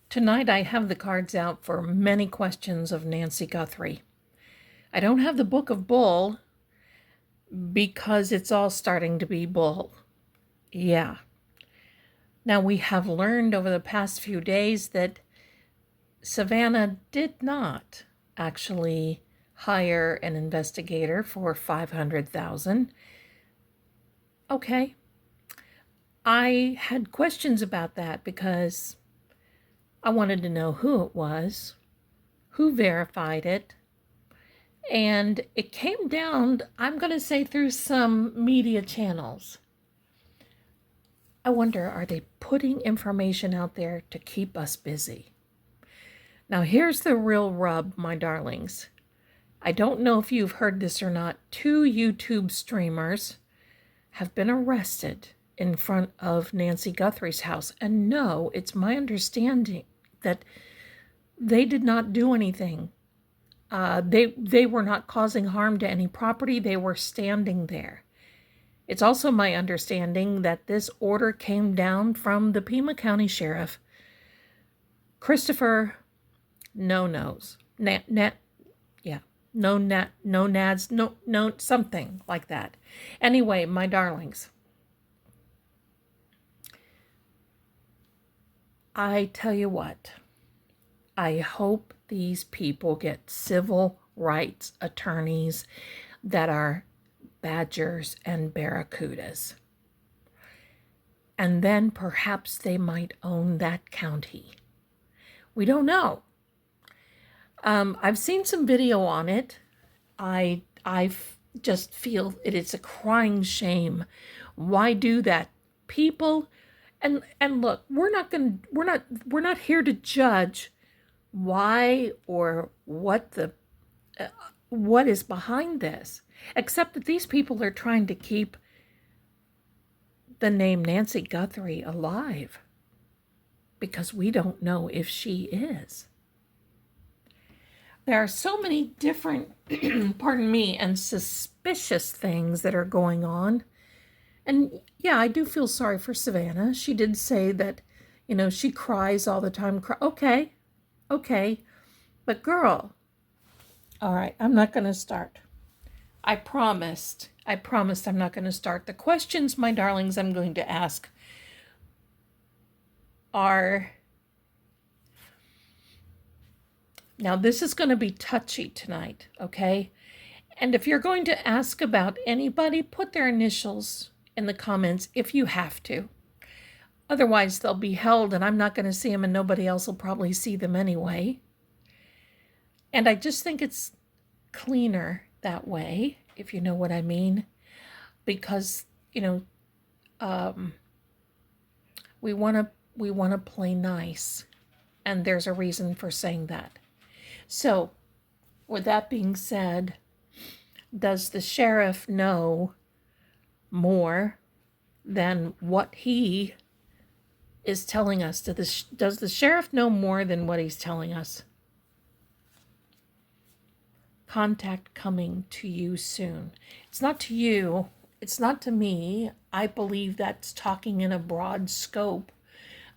Tonight I have the cards out for many questions of Nancy Guthrie. I don't have the Book of Bull because it's all starting to be bull. Yeah. Now we have learned over the past few days that Savannah did not actually hire an investigator for $500,000. Okay. I had questions about that because I wanted to know who it was, who verified it, and it came down, I'm going to say, through some media channels. I wonder, are they putting information out there to keep us busy? Now, here's the real rub, my darlings. I don't know if you've heard this or not. 2 YouTube streamers have been arrested in front of Nancy Guthrie's house. And no, it's my understanding that they did not do anything. They were not causing harm to any property. They were standing there. It's also my understanding that this order came down from the Pima County Sheriff, Christopher No-Nos. Something like that. Anyway, my darlings, I tell you what, I hope these people get civil rights attorneys that are badgers and barracudas. And then perhaps they might own that county. We don't know. I've seen some video on it. I just feel it's a crying shame. Why do that? People, and look, we're not here to judge why or what is behind this, except that these people are trying to keep the name Nancy Guthrie alive because we don't know if she is. There are so many different, pardon me, and suspicious things that are going on. And yeah, I do feel sorry for Savannah. She did say that, she cries all the time. Okay. But girl, all right, I'm not going to start. I promised I'm not going to start. The questions, my darlings, I'm going to ask are... Now, this is going to be touchy tonight, okay? And if you're going to ask about anybody, put their initials in the comments if you have to. Otherwise, they'll be held and I'm not going to see them and nobody else will probably see them anyway. And I just think it's cleaner that way, if you know what I mean. Because, we want to play nice. And there's a reason for saying that. So, with that being said, does the sheriff know more than what he is telling us? Does the sheriff know more than what he's telling us? Contact coming to you soon. It's not to you. It's not to me. I believe that's talking in a broad scope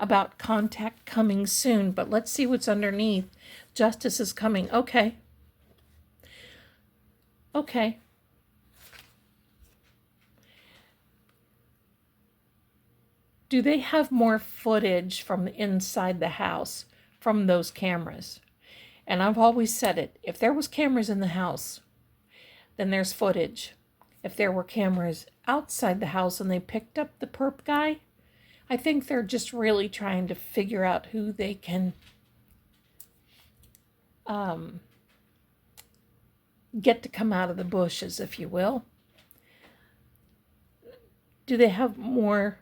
about contact coming soon. But let's see what's underneath. Justice is coming. Okay. Do they have more footage from inside the house from those cameras? And I've always said it. If there was cameras in the house, then there's footage. If there were cameras outside the house and they picked up the perp guy, I think they're just really trying to figure out who they can get to come out of the bushes, if you will. Do they have more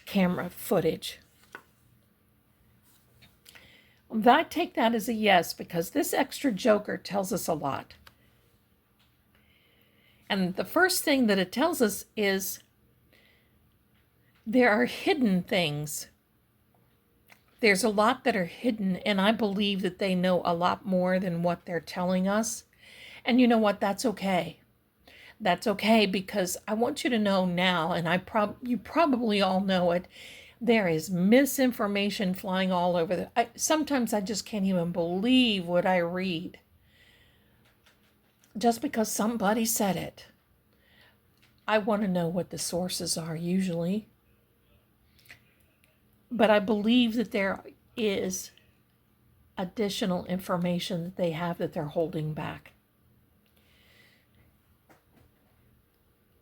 camera footage? I take that as a yes, because this extra joker tells us a lot. And the first thing that it tells us is there are hidden things. There's a lot that are hidden, and I believe that they know a lot more than what they're telling us. And you know what? That's okay. That's okay, because I want you to know now, and you probably all know it, There is misinformation flying all over sometimes I just can't even believe what I read. Just because somebody said it. I want to know what the sources are usually. But I believe that there is additional information that they have that they're holding back.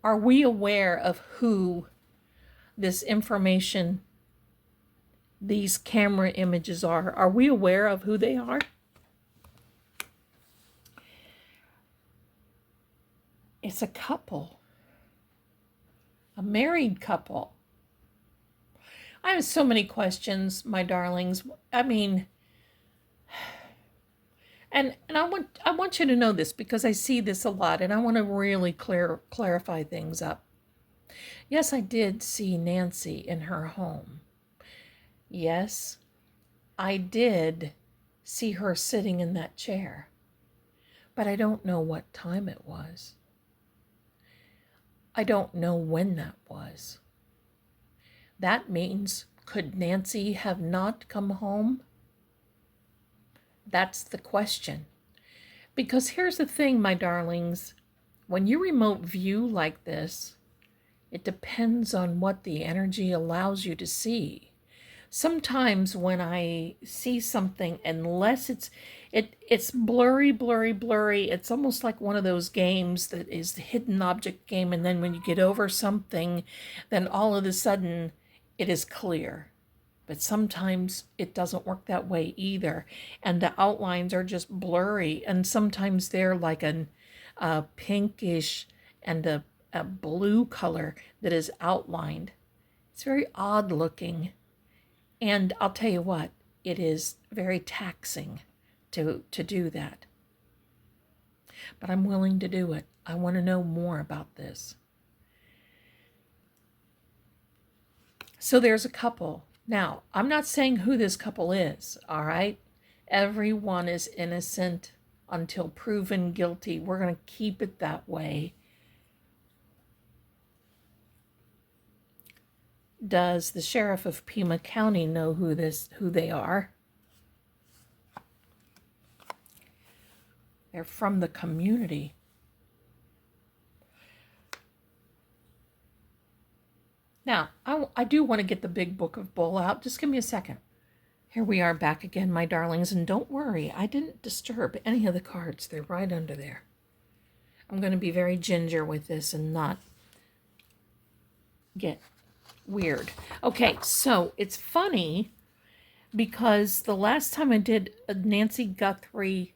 Are we aware of who this information, these camera images are? Are we aware of who they are? It's a couple. A married couple. I have so many questions, my darlings. I mean, and I want you to know this because I see this a lot and I want to really clarify things up. Yes, I did see Nancy in her home. Yes, I did see her sitting in that chair. But I don't know what time it was. I don't know when that was. That means, could Nancy have not come home? That's the question. Because here's the thing, my darlings. When you remote view like this, it depends on what the energy allows you to see. Sometimes when I see something, unless it's blurry, it's almost like one of those games that is the hidden object game, and then when you get over something, then all of a sudden it is clear. But sometimes it doesn't work that way either, and the outlines are just blurry, and sometimes they're like a pinkish and a blue color that is outlined. It's very odd looking. And I'll tell you what, it is very taxing to do that. But I'm willing to do it. I want to know more about this. So there's a couple. Now, I'm not saying who this couple is, all right? Everyone is innocent until proven guilty. We're going to keep it that way. Does the sheriff of Pima County know who they are? They're from the community. Now, I do want to get the big book of Bull out. Just give me a second. Here we are back again, my darlings. And don't worry, I didn't disturb any of the cards. They're right under there. I'm going to be very ginger with this and not get weird. Okay, so it's funny because the last time I did a Nancy Guthrie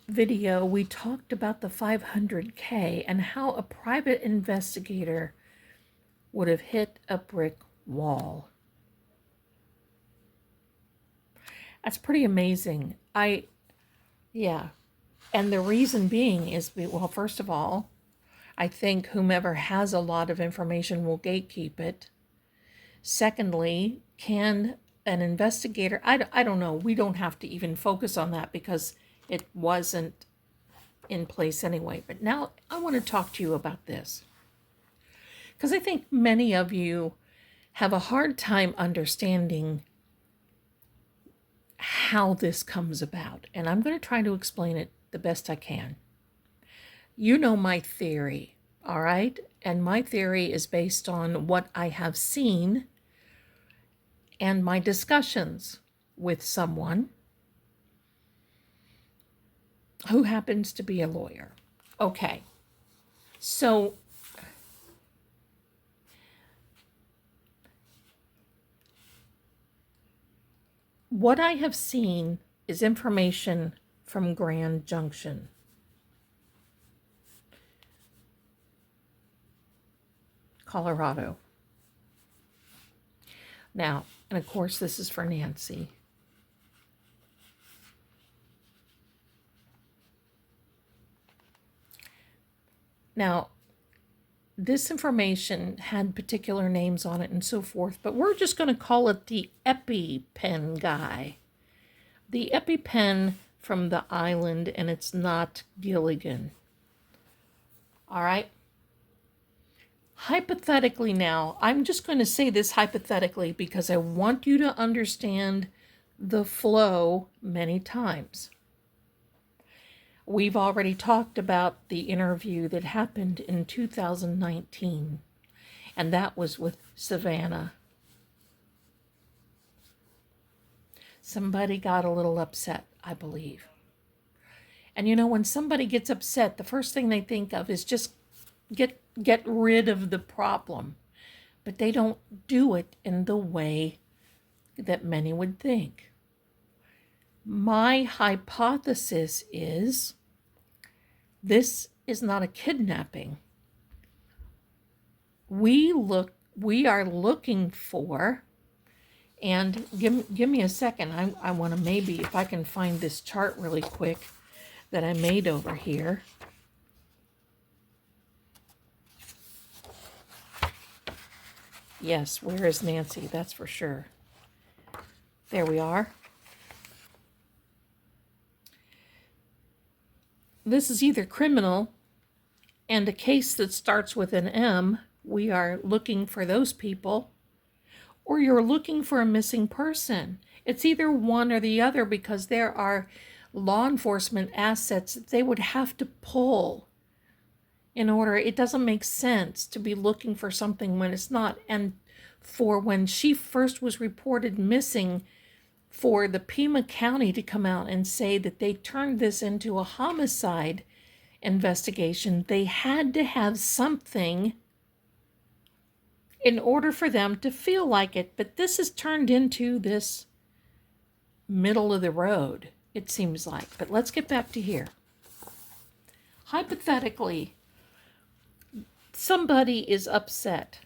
video, we talked about the 500K and how a private investigator would have hit a brick wall. That's pretty amazing. Yeah. And the reason being is, well, first of all, I think whomever has a lot of information will gatekeep it. Secondly, can an investigator, I don't know, we don't have to even focus on that because it wasn't in place anyway. But now I want to talk to you about this. Because I think many of you have a hard time understanding how this comes about. And I'm going to try to explain it the best I can. You know my theory, all right? And my theory is based on what I have seen and my discussions with someone who happens to be a lawyer. Okay, so what I have seen is information from Grand Junction. Colorado. Now, and of course, this is for Nancy. Now, this information had particular names on it and so forth, but we're just going to call it the EpiPen guy. The EpiPen from the island, and it's not Gilligan. All right? Hypothetically now, I'm just going to say this hypothetically because I want you to understand the flow many times. We've already talked about the interview that happened in 2019, and that was with Savannah. Somebody got a little upset, I believe. And you know, when somebody gets upset, the first thing they think of is just get rid of the problem. But they don't do it in the way that many would think. My hypothesis is this is not a kidnapping. We are looking for, and give me a second. I want to maybe, if I can find this chart really quick that I made over here. Yes, where is Nancy? That's for sure. There we are. This is either criminal and a case that starts with an M. We are looking for those people. Or you're looking for a missing person. It's either one or the other because there are law enforcement assets that they would have to pull in order. It doesn't make sense to be looking for something when it's not. And for when she first was reported missing, for the Pima County to come out and say that they turned this into a homicide investigation, they had to have something in order for them to feel like it. But this has turned into this middle of the road, it seems like. But let's get back to here. Hypothetically, somebody is upset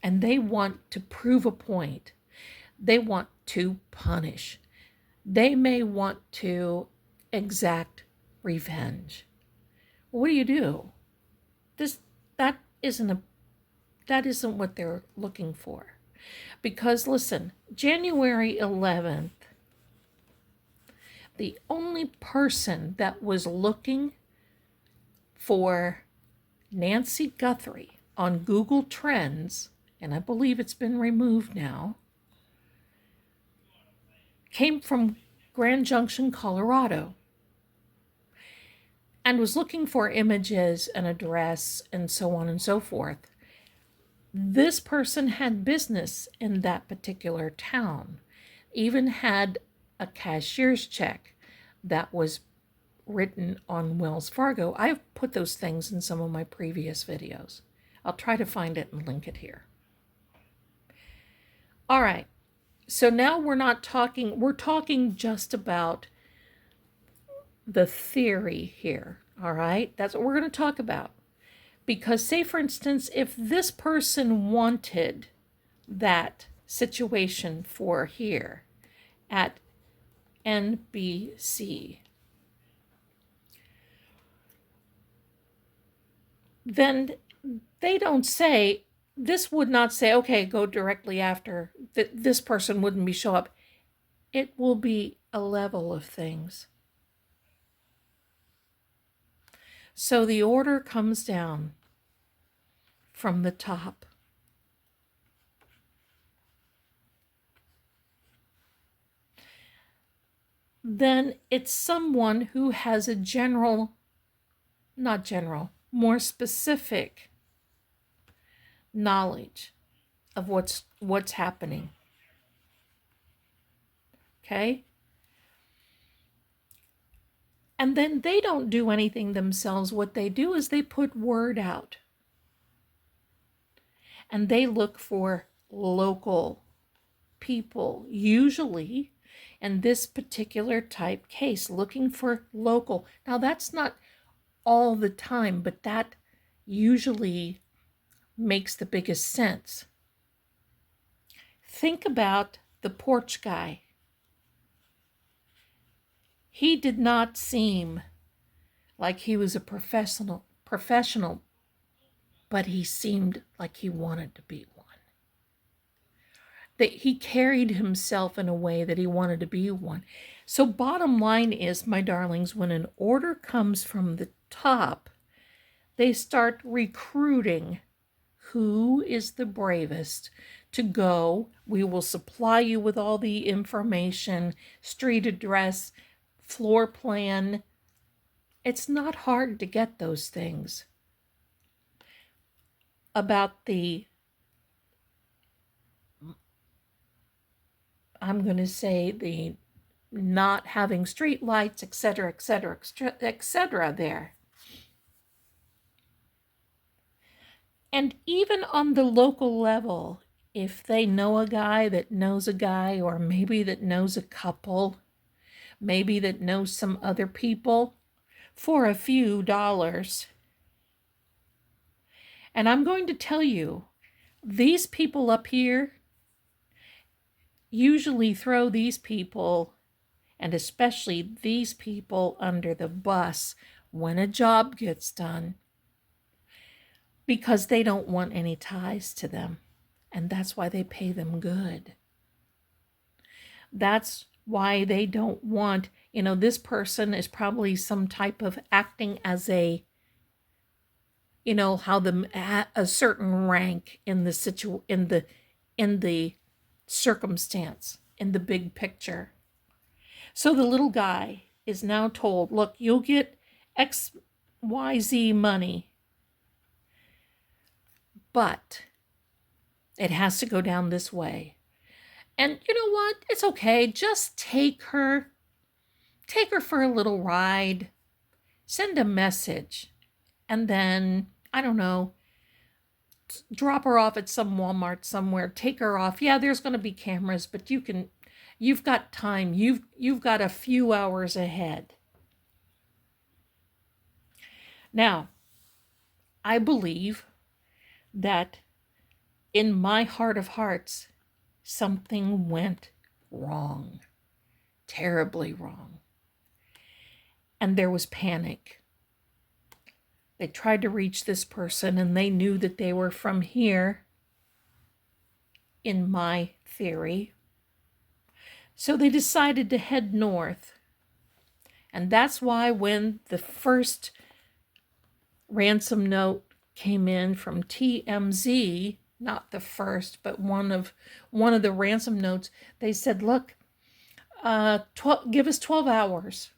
and they want to prove a point. They want to punish. They may want to exact revenge. What do? That isn't what they're looking for. Because listen, January 11th, the only person that was looking for Nancy Guthrie on Google Trends, and I believe it's been removed now, came from Grand Junction, Colorado, and was looking for images, an address, and so on and so forth. This person had business in that particular town, even had a cashier's check that was written on Wells Fargo. I've put those things in some of my previous videos. I'll try to find it and link it here. All right. So now we're talking just about the theory here, all right? That's what we're going to talk about. Because say, for instance, if this person wanted that situation for here at NBC, then they don't say, this would not say, okay, go directly after, this person wouldn't be show up. It will be a level of things. So the order comes down from the top. Then it's someone who has a more specific knowledge of what's happening. Okay? And then they don't do anything themselves. What they do is they put word out. And they look for local people, usually in this particular type case, looking for local. Now, that's not all the time, but that usually makes the biggest sense. Think about the porch guy. He did not seem like he was a professional, but he seemed like he wanted to be one. That he carried himself in a way that he wanted to be one. So bottom line is, my darlings, when an order comes from the top, they start recruiting who is the bravest to go. We will supply you with all the information, street address, floor plan. It's not hard to get those things. About the, I'm going to say the not having street lights, etc., etc., etc. there. And even on the local level, if they know a guy that knows a guy, or maybe that knows a couple, maybe that knows some other people, for a few dollars. And I'm going to tell you, these people up here usually throw these people, and especially these people, under the bus when a job gets done, because they don't want any ties to them. And that's why they pay them good. That's why they don't want, this person is probably some type of acting as a, how a certain rank in the in the circumstance, in the big picture. So the little guy is now told, look, you'll get XYZ money, but it has to go down this way. And you know what? It's okay. Just take her for a little ride, send a message, and then, I don't know, drop her off at some Walmart somewhere, take her off. Yeah, there's going to be cameras, but you've got time. You've got a few hours ahead. Now, I believe that in my heart of hearts, something went wrong, terribly wrong. And there was panic. They tried to reach this person, and they knew that they were from here, in my theory. So they decided to head north. And that's why when the first ransom note came in from TMZ, not the first, but one of the ransom notes, they said, look, give us 12 hours.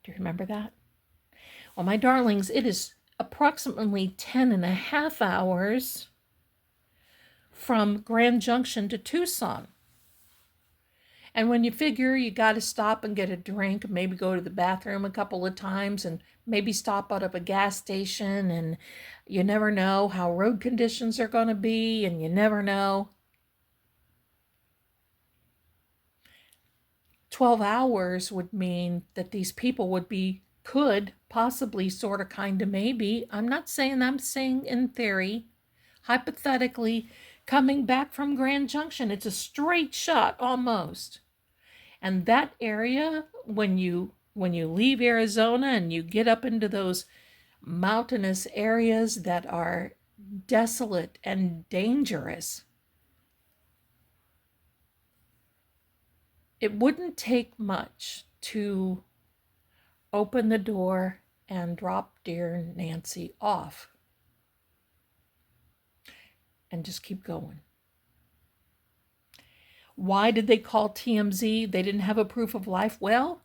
Do you remember that? Well, my darlings, it is approximately 10.5 hours from Grand Junction to Tucson. And when you figure you got to stop and get a drink, maybe go to the bathroom a couple of times, and maybe stop out of a gas station, and you never know how road conditions are going to be, and you never know. 12 hours would mean that these people could possibly, sort of, kind of, maybe, I'm saying in theory, hypothetically, coming back from Grand Junction. It's a straight shot almost. And that area, when you leave Arizona and you get up into those mountainous areas that are desolate and dangerous, it wouldn't take much to open the door and drop dear Nancy off and just keep going. Why did they call TMZ? They didn't have a proof of life. Well,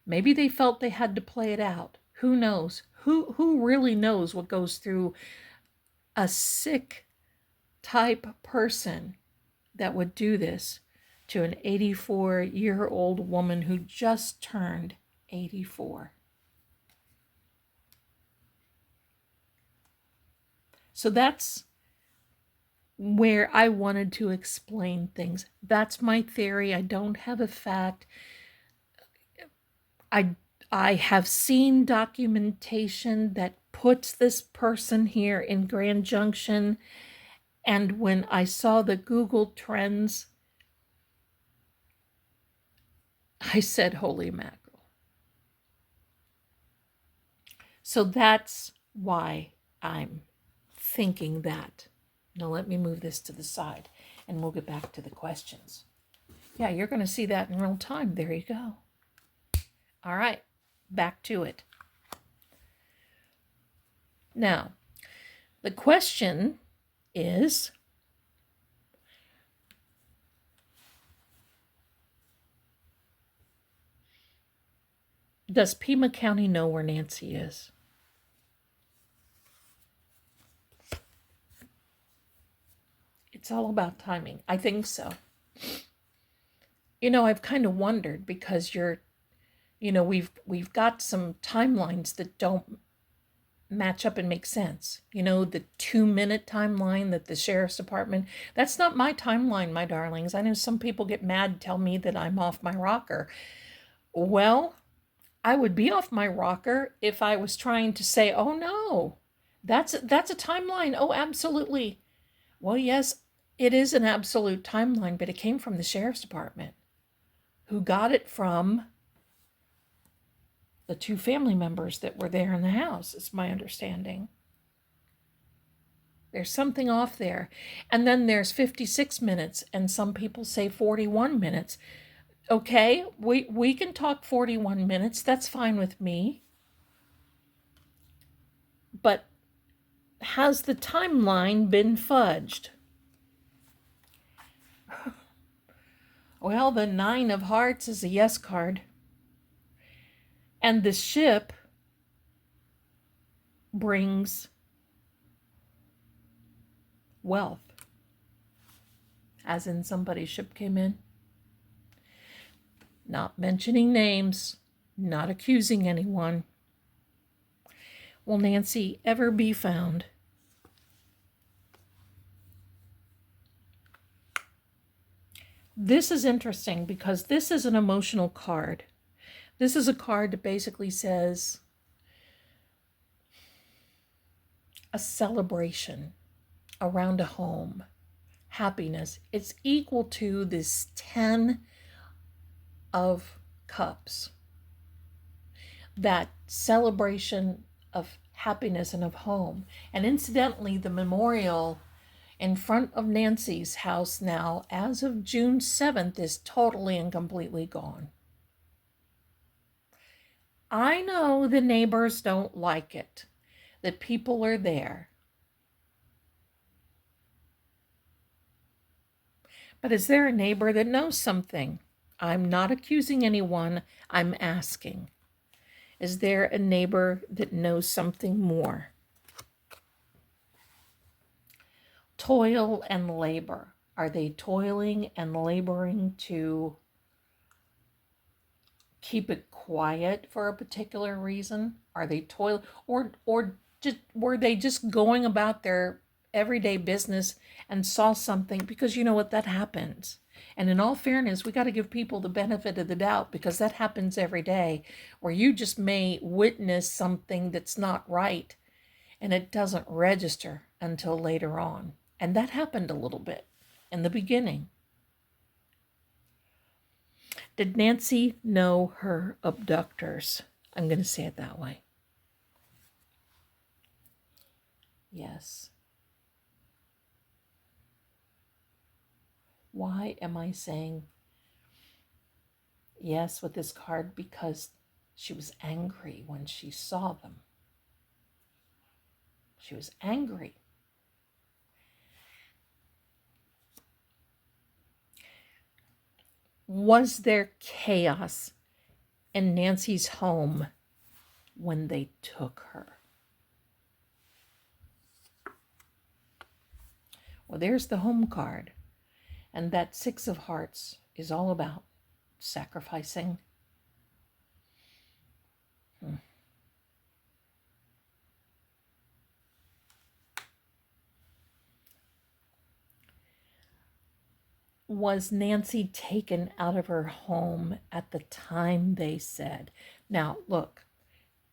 maybe they felt they had to play it out. Who knows? Who really knows what goes through a sick type person that would do this to an 84-year-old woman who just turned 84. So that's where I wanted to explain things. That's my theory. I don't have a fact. I have seen documentation that puts this person here in Grand Junction, and when I saw the Google Trends, I said, holy mackerel. So that's why I'm thinking that. Now let me move this to the side and we'll get back to the questions. Yeah, you're going to see that in real time. There you go. All right, back to it. Now, The question is, does Pima County know where Nancy is? It's all about timing. I think so. I've kind of wondered because we've got some timelines that don't match up and make sense. The 2-minute timeline that the sheriff's department, that's not my timeline, my darlings. I know some people get mad, tell me that I'm off my rocker. Well, I would be off my rocker if I was trying to say, oh no, that's a timeline. Oh, absolutely. Well, yes, it is an absolute timeline, but it came from the sheriff's department, who got it from the 2 family members that were there in the house, is my understanding. There's something off there. And then there's 56 minutes, and some people say 41 minutes. Okay, we can talk 41 minutes. That's fine with me. But has the timeline been fudged? Well, the 9 of Hearts is a yes card. And the ship brings wealth. As in somebody's ship came in. Not mentioning names, not accusing anyone. Will Nancy ever be found? This is interesting because this is an emotional card. This is a card that basically says a celebration around a home, happiness. It's equal to this 10 of cups. That celebration of happiness and of home. And incidentally, the memorial in front of Nancy's house now, as of June 7th, is totally and completely gone. I know the neighbors don't like it, that people are there. But is there a neighbor that knows something? I'm not accusing anyone, I'm asking. Is there a neighbor that knows something more? Toil and labor. Are they toiling and laboring to keep it quiet for a particular reason? Are they toil or just were they just going about their everyday business and saw something? Because you know what, that happens. And in all fairness, we got to give people the benefit of the doubt, because that happens every day, where you just may witness something that's not right and it doesn't register until later on. And that happened a little bit in the beginning. Did Nancy know her abductors? I'm going to say it that way. Yes. Why am I saying yes with this card? Because she was angry when she saw them. She was angry. Was there chaos in Nancy's home when they took her? Well, there's the home card. And that 6 of Hearts is all about sacrificing. Was Nancy taken out of her home at the time they said? Now, look,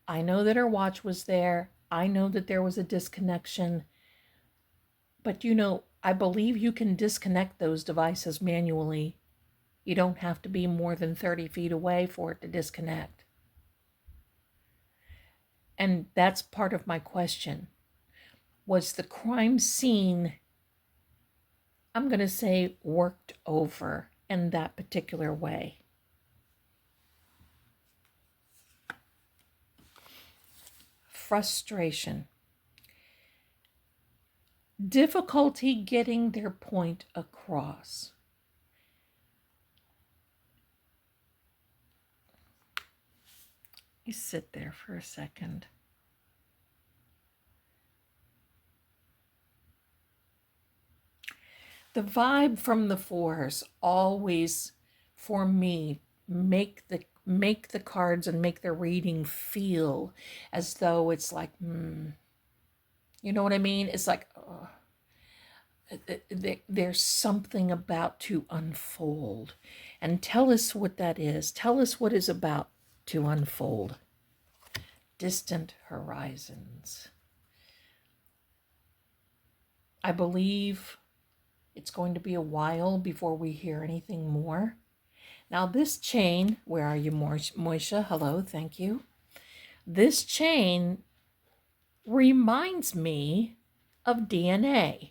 I know that her watch was there. I know that there was a disconnection. But I believe you can disconnect those devices manually. You don't have to be more than 30 feet away for it to disconnect. And that's part of my question. Was the crime scene, I'm going to say, worked over in that particular way? Frustration. difficulty getting their point across. You sit there for a second. The vibe from the fours always, for me, make the cards and make the reading feel as though it's like, you know what I mean? It's like, there's something about to unfold. And tell us what that is. Tell us what is about to unfold. Distant horizons. I believe it's going to be a while before we hear anything more. Now this chain, where are you, Moisha? Hello, thank you. This chain reminds me of DNA.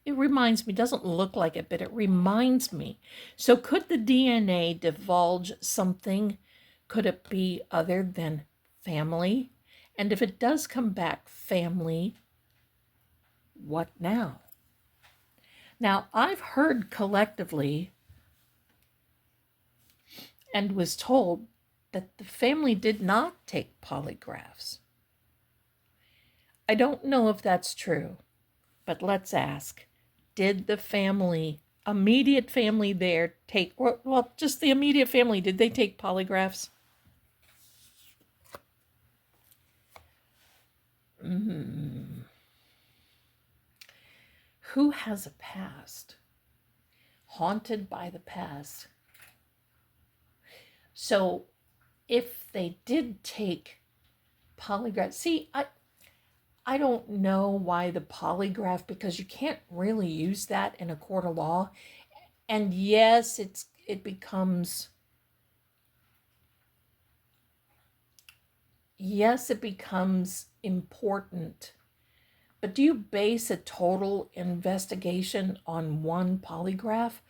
It reminds me, doesn't look like it, but it reminds me. So could the DNA divulge something? Could it be other than family? And if it does come back family, what now? Now, I've heard collectively and was told that the family did not take polygraphs. I don't know if that's true, but let's ask. Did the family, immediate family there, take, well, just the immediate family, did they take polygraphs? Who has a past? Haunted by the past. So if they did take polygraph, see, I don't know why the polygraph, because you can't really use that in a court of law. And yes, it becomes important. But do you base a total investigation on one polygraph?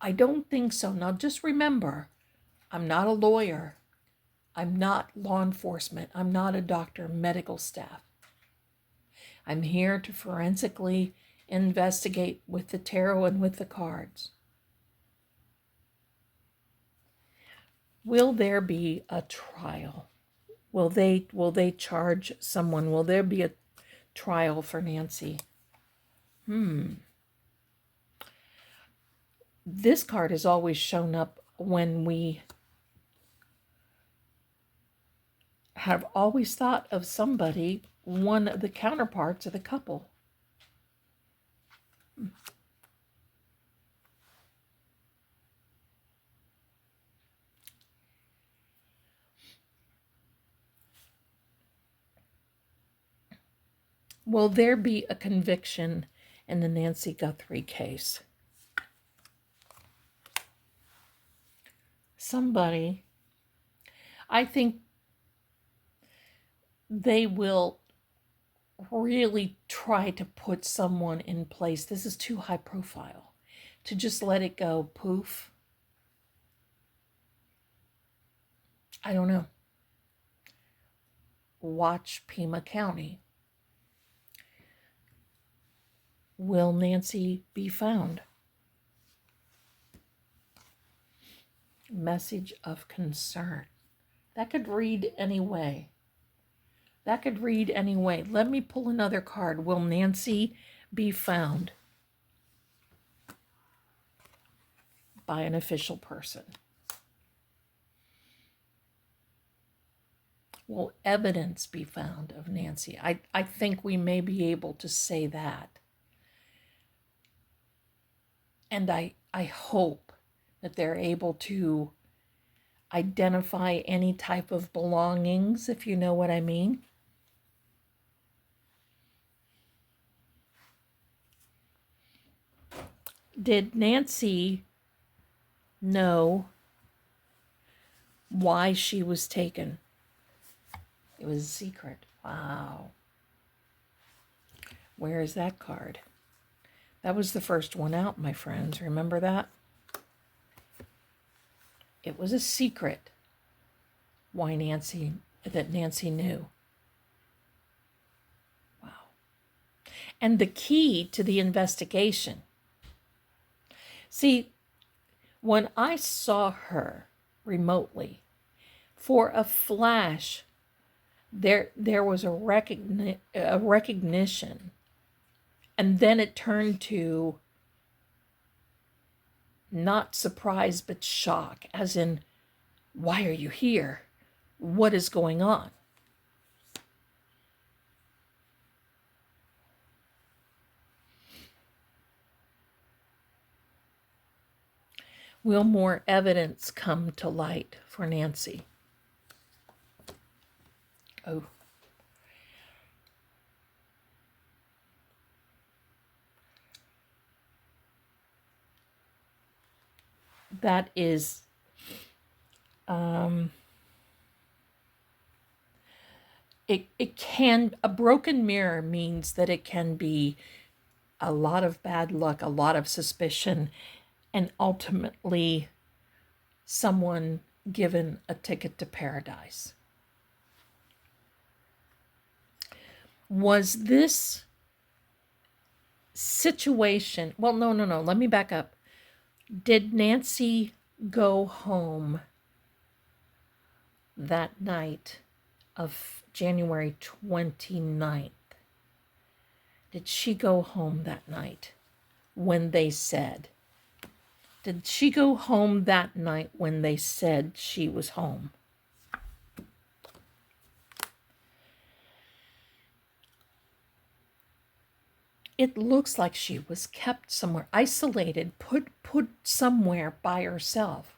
I don't think so. Now just remember, I'm not a lawyer. I'm not law enforcement. I'm not a doctor, medical staff. I'm here to forensically investigate with the tarot and with the cards. Will there be a trial? Will they charge someone? Will there be a trial for Nancy? This card has always shown up when we have always thought of somebody, one of the counterparts of the couple. Will there be a conviction in the Nancy Guthrie case? Somebody, I think they will really try to put someone in place. This is too high profile to just let it go poof. I don't know. Watch Pima County. Will Nancy be found? Message of concern. That could read any way. Let me pull another card. Will Nancy be found by an official person? Will evidence be found of Nancy? I think we may be able to say that. And I hope that they're able to identify any type of belongings, if you know what I mean. Did Nancy know why she was taken? It was a secret. Wow. Where is that card? That was the first one out, my friends. Remember that? It was a secret why Nancy knew. Wow. and the key to the investigation. See, when I saw her remotely, for a flash, there was a recognition, and then it turned to not surprise but shock, as in, why are you here? What is going on? Will more evidence come to light for Nancy? Oh. That is, it can, a broken mirror means that it can be a lot of bad luck, a lot of suspicion, and ultimately someone given a ticket to paradise. Was this situation, well, no, let me back up. Did Nancy go home that night of January 29th? Did she go home that night when they said? Did she go home that night when they said she was home? It looks like she was kept somewhere, isolated, put somewhere by herself.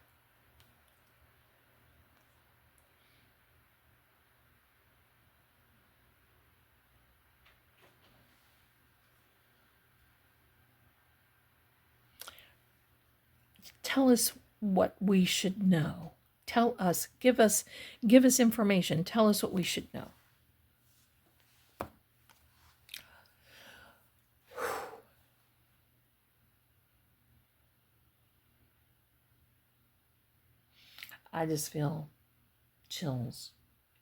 Tell us what we should know. Tell us, give us information. Tell us what we should know. I just feel chills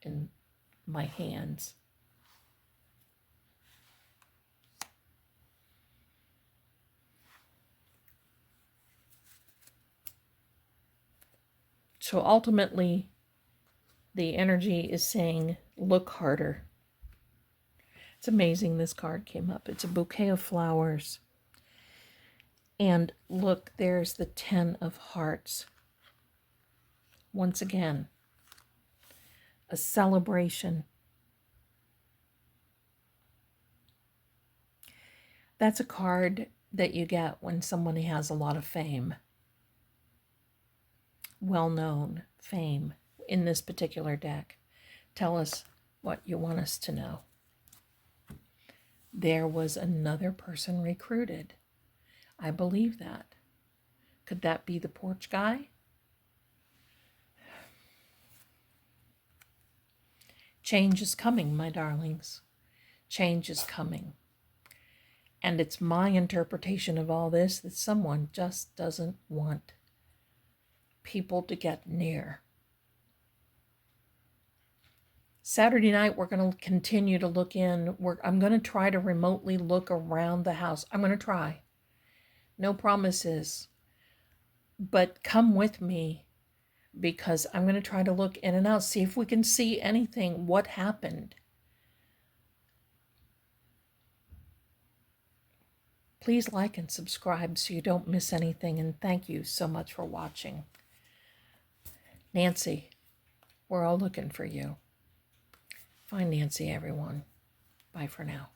in my hands. So ultimately, the energy is saying, look harder. It's amazing this card came up. It's a bouquet of flowers. And look, there's the 10 of Hearts. Once again, a celebration. That's a card that you get when somebody has a lot of fame. Well-known fame in this particular deck. Tell us what you want us to know. There was another person recruited. I believe that. Could that be the porch guy? Change is coming, my darlings. Change is coming. And it's my interpretation of all this that someone just doesn't want people to get near. Saturday night, we're going to continue to look in. I'm going to try to remotely look around the house. I'm going to try. No promises. But come with me, because I'm going to try to look in and out, see if we can see anything, what happened. Please like and subscribe so you don't miss anything, and thank you so much for watching. Nancy, we're all looking for you. Find Nancy, everyone. Bye for now.